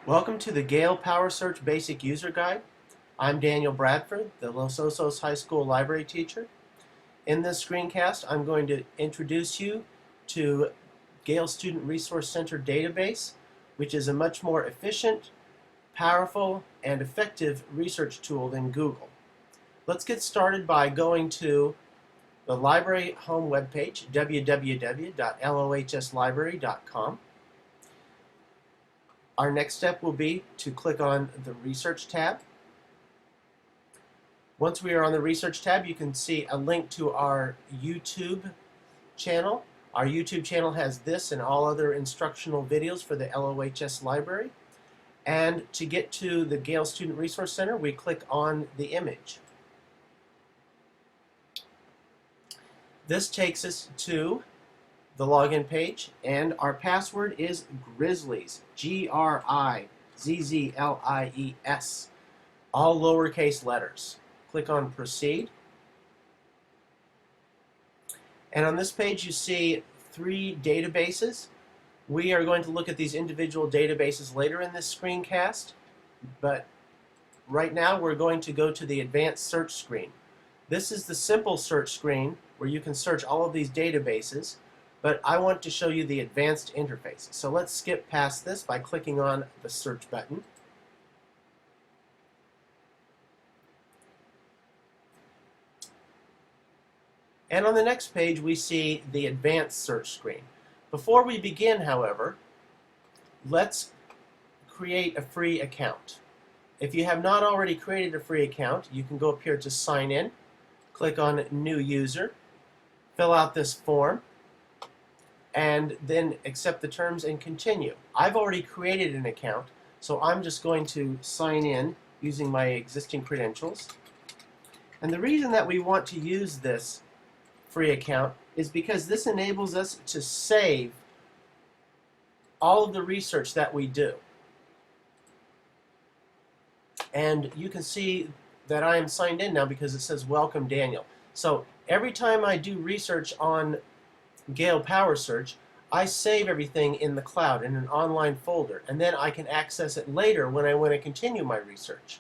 Welcome to the Gale PowerSearch Basic User Guide. I'm Daniel Bradford, the Los Osos High School library teacher. In this screencast, I'm going to introduce you to Gale Student Resource Center database, which is a much more efficient, powerful, and effective research tool than Google. Let's get started by going to the library home webpage, www.lohslibrary.com. Our next step will be to click on the Research tab. Once we are on the Research tab, you can see a link to our YouTube channel. Our YouTube channel has this and all other instructional videos for the LOHS library. And to get to the Gale Student Resource Center, we click on the image. This takes us to the login page, and our password is Grizzlies, G-R-I-Z-Z-L-I-E-S, all lowercase letters. Click on Proceed. And on this page you see 3 databases. We are going to look at these individual databases later in this screencast, but right now we're going to go to the Advanced Search screen. This is the simple search screen where you can search all of these databases, but I want to show you the advanced interface. So let's skip past this by clicking on the search button. And on the next page we see the advanced search screen. Before we begin, however, let's create a free account. If you have not already created a free account, you can go up here to Sign In, click on New User, fill out this form, and then accept the terms and continue. I've already created an account, so I'm just going to sign in using my existing credentials. And the reason that we want to use this free account is because this enables us to save all of the research that we do. And you can see that I am signed in now because it says Welcome Daniel. So every time I do research on Gale PowerSearch, I save everything in the cloud in an online folder, and then I can access it later when I want to continue my research.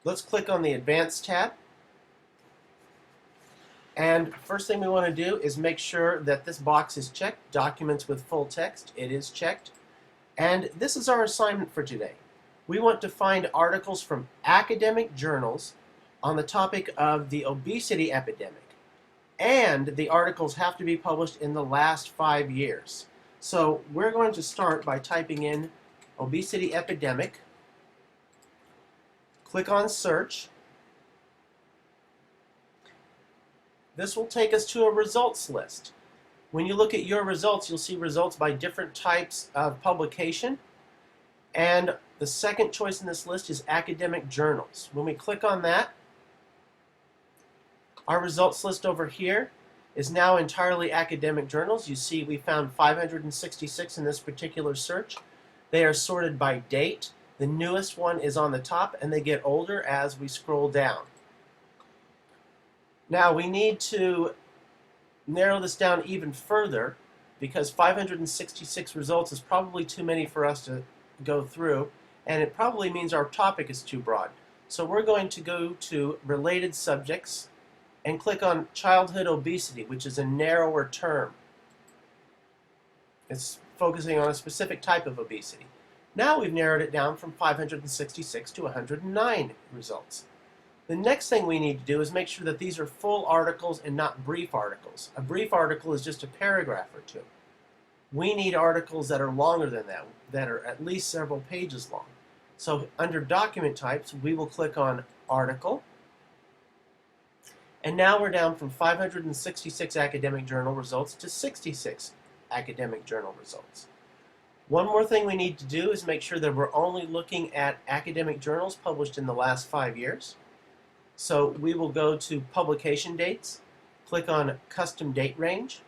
Let's click on the Advanced tab. And first thing we want to do is make sure that this box is checked, Documents with full text. It is checked. And this is our assignment for today. We want to find articles from academic journals on the topic of the obesity epidemic. And the articles have to be published in the last 5 years. So we're going to start by typing in obesity epidemic. Click on Search. This will take us to a results list. When you look at your results, you'll see results by different types of publication. And the second choice in this list is academic journals. When we click on that, our results list over here is now entirely academic journals. You see we found 566 in this particular search. They are sorted by date. The newest one is on the top, and they get older as we scroll down. Now we need to narrow this down even further because 566 results is probably too many for us to go through, and it probably means our topic is too broad. So we're going to go to Related Subjects and click on childhood obesity, which is a narrower term. It's focusing on a specific type of obesity. Now we've narrowed it down from 566 to 109 results. The next thing we need to do is make sure that these are full articles and not brief articles. A brief article is just a paragraph or two. We need articles that are longer than that, that are at least several pages long. So under document types, we will click on Article. And now we're down from 566 academic journal results to 66 academic journal results. One more thing we need to do is make sure that we're only looking at academic journals published in the last 5 years. So we will go to Publication Dates, click on Custom Date Range,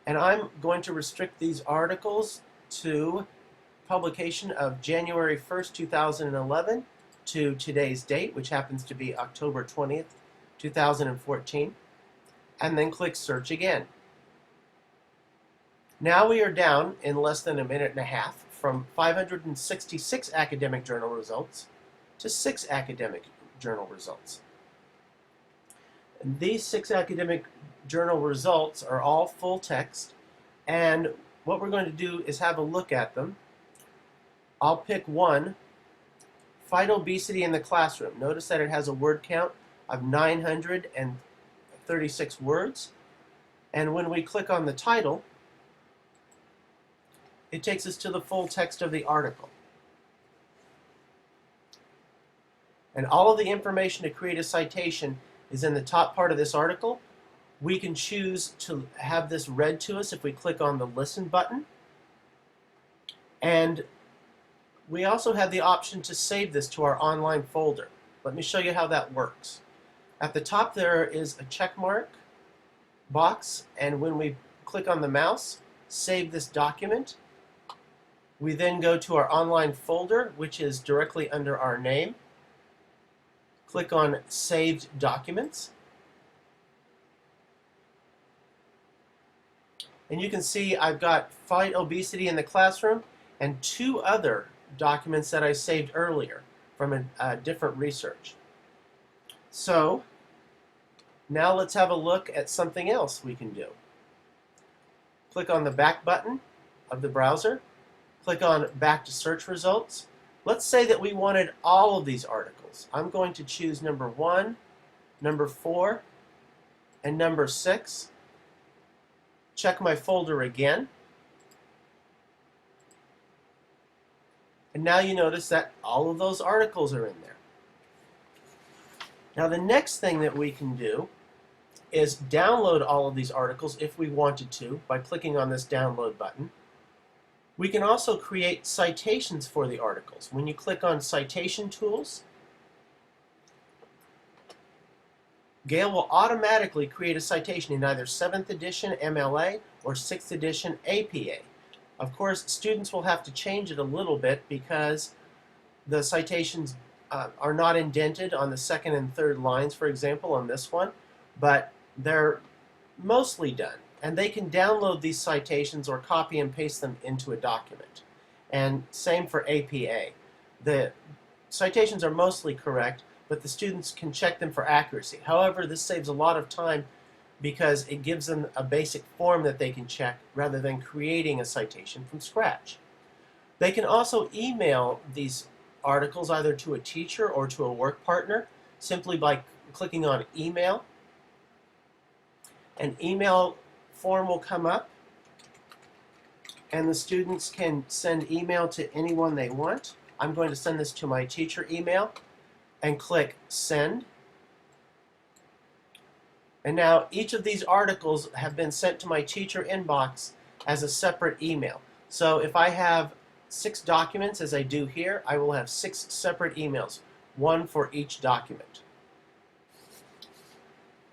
and I'm going to restrict these articles to publication of January 1st, 2011 to today's date, which happens to be October 20th, 2014, and then click Search again. Now we are down in less than a minute and a half from 566 academic journal results to 6 academic journal results. And these 6 academic journal results are all full text, and what we're going to do is have a look at them. I'll pick one, Fight Obesity in the Classroom. Notice that it has a word count of 936 words, and when we click on the title, it takes us to the full text of the article. And all of the information to create a citation is in the top part of this article. We can choose to have this read to us if we click on the Listen button. And we also have the option to save this to our online folder. Let me show you how that works. At the top there is a check mark box, and when we click on the mouse, save this document, we then go to our online folder, which is directly under our name. Click on Saved Documents. And you can see I've got Fight Obesity in the Classroom and 2 other documents that I saved earlier from a different research. So now let's have a look at something else we can do. Click on the back button of the browser. Click on Back to Search Results. Let's say that we wanted all of these articles. I'm going to choose number 1, number 4, and number 6. Check my folder again. And now you notice that all of those articles are in there. Now the next thing that we can do is download all of these articles if we wanted to by clicking on this download button. We can also create citations for the articles. When you click on Citation Tools, Gale will automatically create a citation in either 7th edition MLA or 6th edition APA. Of course, students will have to change it a little bit because the citations are not indented on the 2nd and 3rd lines, for example, on this one, but they're mostly done. And they can download these citations or copy and paste them into a document. And same for APA. The citations are mostly correct, but the students can check them for accuracy. However, this saves a lot of time because it gives them a basic form that they can check rather than creating a citation from scratch. They can also email these articles either to a teacher or to a work partner simply by clicking on Email. An email form will come up, and the students can send email to anyone they want. I'm going to send this to my teacher email and click Send. And now each of these articles have been sent to my teacher inbox as a separate email. So if I have 6 documents, as I do here, I will have 6 separate emails, 1 for each document.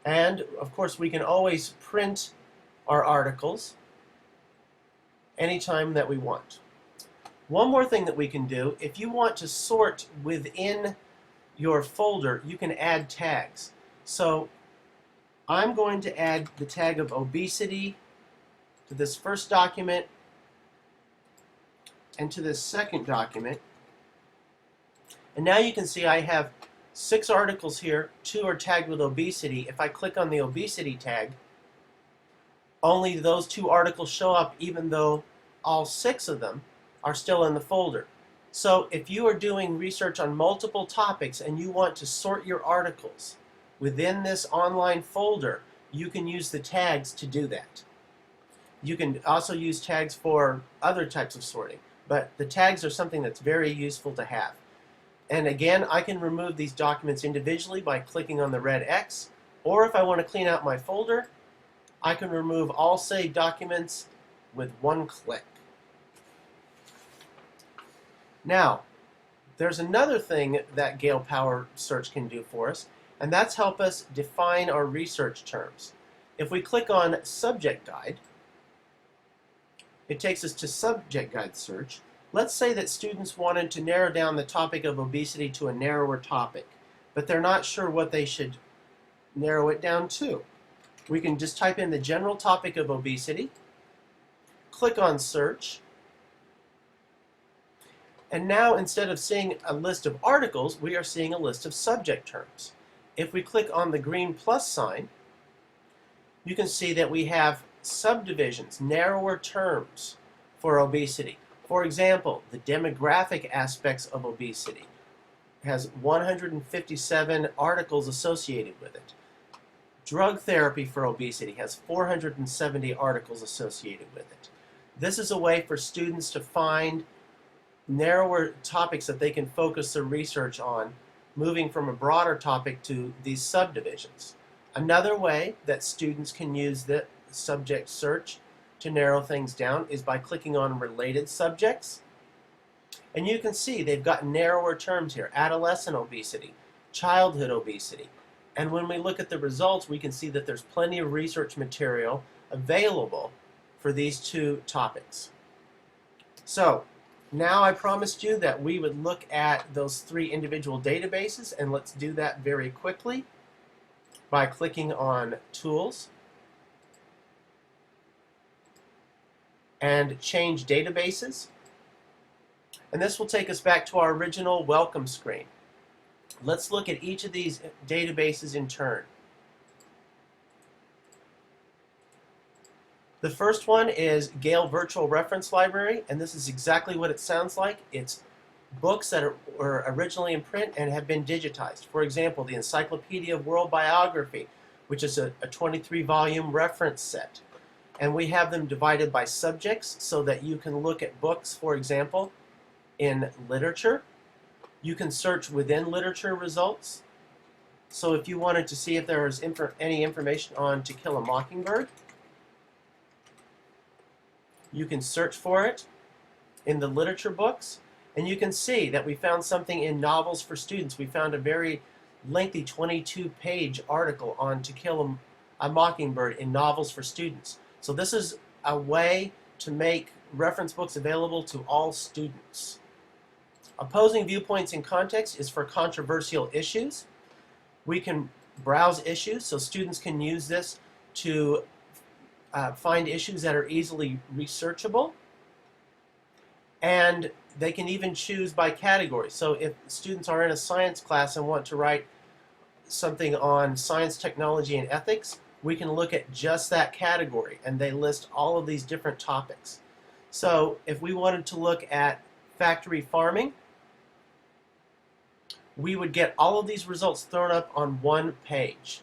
And of course we can always print our articles anytime that we want. One more thing that we can do, if you want to sort within your folder, you can add tags. So I'm going to add the tag of obesity to this first document and to this second document. And now you can see I have 6 articles here, 2 are tagged with obesity. If I click on the obesity tag, only those 2 articles show up even though all 6 of them are still in the folder. So if you are doing research on multiple topics and you want to sort your articles within this online folder, you can use the tags to do that. You can also use tags for other types of sorting, but the tags are something that's very useful to have. And again, I can remove these documents individually by clicking on the red X, or if I want to clean out my folder, I can remove all saved documents with one click. Now, there's another thing that Gale PowerSearch can do for us, and that's help us define our research terms. If we click on Subject Guide, it takes us to Subject Guide Search. Let's say that students wanted to narrow down the topic of obesity to a narrower topic, but they're not sure what they should narrow it down to. We can just type in the general topic of obesity, Click on Search. And now, instead of seeing a list of articles, we are seeing a list of subject terms. If we click on the green plus sign, you can see that we have subdivisions, narrower terms for obesity. For example, the demographic aspects of obesity has 157 articles associated with it. Drug therapy for obesity has 470 articles associated with it. This is a way for students to find narrower topics that they can focus their research on, moving from a broader topic to these subdivisions. Another way that students can use the subject search to narrow things down is by clicking on related subjects. And you can see they've got narrower terms here: adolescent obesity, childhood obesity. And when we look at the results, we can see that there's plenty of research material available for these two topics. So now I promised you that we would look at those three individual databases, and let's do that very quickly by clicking on Tools and Change Databases. And this will take us back to our original welcome screen. Let's look at each of these databases in turn. The first one is Gale Virtual Reference Library, and this is exactly what it sounds like. It's books that were originally in print and have been digitized. For example, the Encyclopedia of World Biography, which is a 23-volume reference set. And we have them divided by subjects so that you can look at books, for example, in literature. You can search within literature results. So if you wanted to see if there was any information on To Kill a Mockingbird, you can search for it in the literature books, and you can see that we found something in novels for students. We found a very lengthy 22-page article on To Kill a Mockingbird in novels for students. So this is a way to make reference books available to all students. Opposing Viewpoints in Context is for controversial issues. We can browse issues, so students can use this to find issues that are easily researchable. And they can even choose by category. So if students are in a science class and want to write something on science, technology, and ethics, we can look at just that category, and they list all of these different topics. So if we wanted to look at factory farming, we would get all of these results thrown up on one page.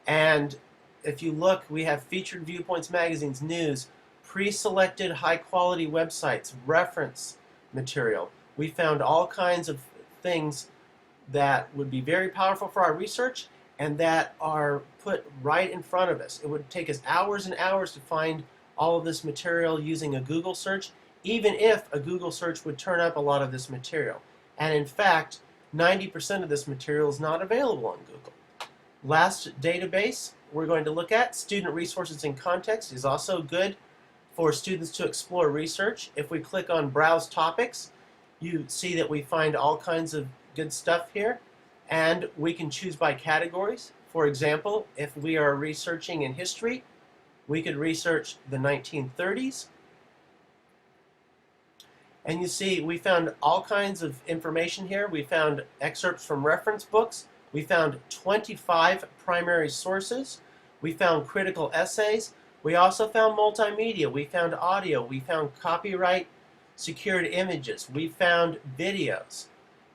And if you look, we have featured viewpoints, magazines, news, pre-selected high-quality websites, reference material. We found all kinds of things that would be very powerful for our research and that are put right in front of us. It would take us hours and hours to find all of this material using a Google search, even if a Google search would turn up a lot of this material. And in fact, 90% of this material is not available on Google. Last database we're going to look at, Student Resources in Context, is also good for students to explore research. If we click on Browse Topics, you see that we find all kinds of good stuff here, and we can choose by categories. For example, if we are researching in history, we could research the 1930s. And you see, we found all kinds of information here. We found excerpts from reference books. We found 25 primary sources. We found critical essays. We also found multimedia. We found audio. We found copyright secured images. We found videos.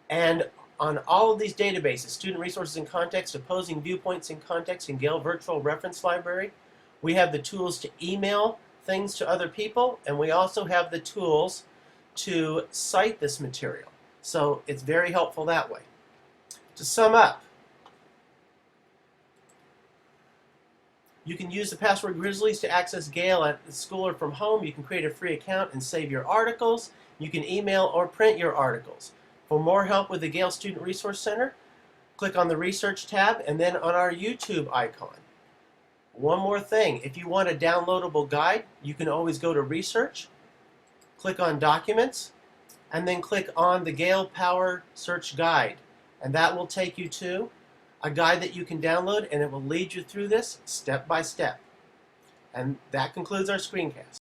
And on all of these databases, Student Resources in Context, Opposing Viewpoints in Context, and Gale Virtual Reference Library, we have the tools to email things to other people, and we also have the tools to cite this material. So it's very helpful that way. To sum up, you can use the password Grizzlies to access Gale at the school or from home. You can create a free account and save your articles. You can email or print your articles. For more help with the Gale Student Resource Center, click on the Research tab and then on our YouTube icon. One more thing, if you want a downloadable guide, you can always go to Research, click on Documents, and then click on the Gale PowerSearch Guide. And that will take you to a guide that you can download, and it will lead you through this step by step. And that concludes our screencast.